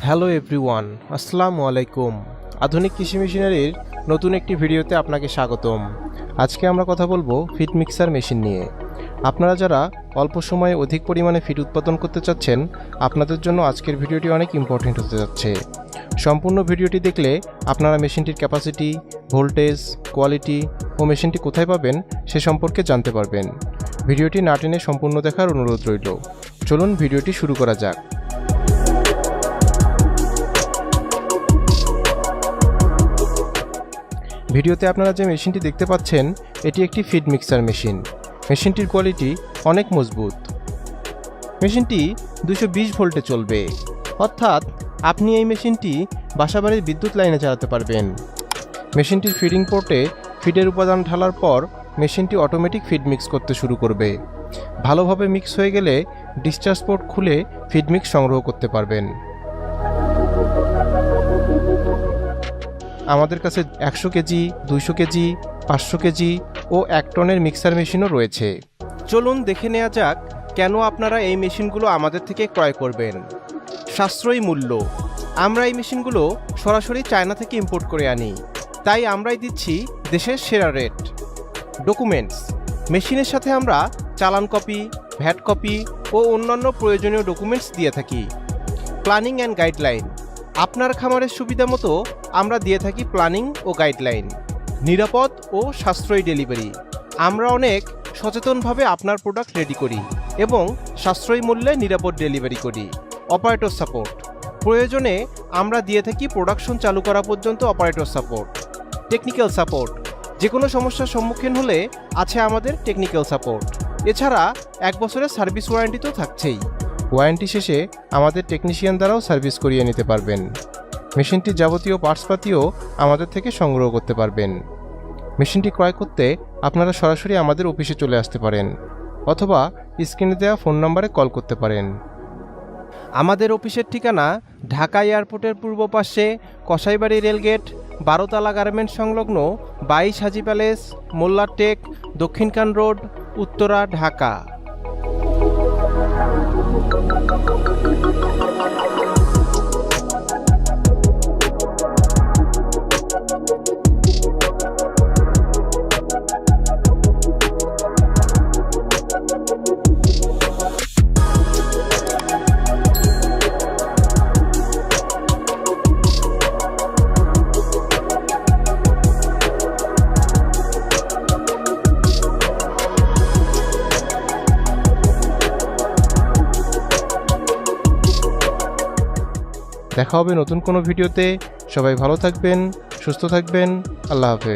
Hello everyone, আসসালামু আলাইকুম। আধুনিক কৃষি মেশিনারির নতুন একটি ভিডিওতে আপনাকে স্বাগতম। আজকে আমরা কথা বলবো ফিড মিক্সার মেশিন নিয়ে। আপনারা যারা অল্প সময়ে অধিক পরিমাণে ফিড উৎপাদন করতে চাচ্ছেন, আপনাদের জন্য আজকের ভিডিওটি অনেক ইম্পর্টেন্ট হতে যাচ্ছে। সম্পূর্ণ ভিডিওটি দেখলে আপনারা মেশিনটির ক্যাপাসিটি, ভোল্টেজ, কোয়ালিটি ও মেশিনটি কোথায় পাবেন সে সম্পর্কে জানতে পারবেন। ভিডিওটি না টেনে সম্পূর্ণ দেখার অনুরোধ রইল। চলুন ভিডিওটি শুরু করা যাক। ভিডিওতে আপনারা যে মেশিনটি দেখতে পাচ্ছেন, এটি একটি ফিড মিক্সার মেশিন। মেশিনটির কোয়ালিটি অনেক মজবুত। মেশিনটি 220 ভোল্টে চলবে, অর্থাৎ আপনি এই মেশিনটি বাসাবাড়ির বিদ্যুৎ লাইনে চালাতে পারবেন। মেশিনটির ফিডিং পোর্টে ফিডের উপাদান ঢালার পর মেশিনটি অটোমেটিক ফিড মিক্স করতে শুরু করবে। ভালোভাবে মিক্স হয়ে গেলে ডিসচার্জ পোর্ট খুলে ফিড মিক্স সংগ্রহ করতে পারবেন। আমাদের কাছে 100 কেজি, 200 কেজি, 500 কেজি ও 1 টনের মিক্সার মেশিনও রয়েছে। চলুন দেখে নেওয়া যাক কেন আপনারা এই মেশিনগুলো আমাদের থেকে ক্রয় করবেন। সাশ্রয়ী মূল্য। আমরা এই মেশিনগুলো সরাসরি চায়না থেকে ইম্পোর্ট করে আনি, তাই আমরাই দিচ্ছি দেশের সেরা রেট। ডকুমেন্টস। মেশিনের সাথে আমরা চালান কপি, ভ্যাট কপি ও অন্যান্য প্রয়োজনীয় ডকুমেন্টস দিয়ে থাকি। Planning and guideline. আপনার খামারের সুবিধা মতো আমরা দিয়ে থাকি প্ল্যানিং ও গাইডলাইন। নিরাপদ ও সাশ্রয়ী ডেলিভারি। আমরা অনেক সচেতনভাবে আপনার প্রোডাক্ট রেডি করি এবং সাশ্রয়ী মূল্যে নিরাপদ ডেলিভারি করি। Operator support. প্রয়োজনে আমরা দিয়ে থাকি প্রোডাকশন চালু করা পর্যন্ত অপারেটর সাপোর্ট। Technical support. যে কোনো সমস্যার সম্মুখীন হলে আছে আমাদের টেকনিক্যাল সাপোর্ট। এছাড়া 1 বছরের সার্ভিস ওয়ারেন্টি তো থাকছেই। ওয়ারেন্টি শেষে আমাদের টেকনিশিয়ান দ্বারাও সার্ভিস করিয়ে নিতে পারবেন। মেশিনটির যাবতীয় পার্টসপাতিও আমাদের থেকে সংগ্রহ করতে পারবেন। মেশিনটি ক্রয় করতে আপনারা সরাসরি আমাদের অফিসে চলে আসতে পারেন অথবা স্ক্রিনে দেওয়া ফোন নম্বরে কল করতে পারেন। আমাদের অফিসের ঠিকানা ঢাকা এয়ারপোর্টের পূর্ব পাশে কসাইবাড়ি রেলগেট, 12 তলা গার্মেন্টস সংলগ্ন 22 হাজি প্যালেস, মোল্লার টেক, দক্ষিণকান রোড, উত্তরা, ঢাকা। দেখা হবে নতুন কোনো ভিডিওতে। সবাই ভালো থাকবেন, সুস্থ থাকবেন। আল্লাহ হাফেজ।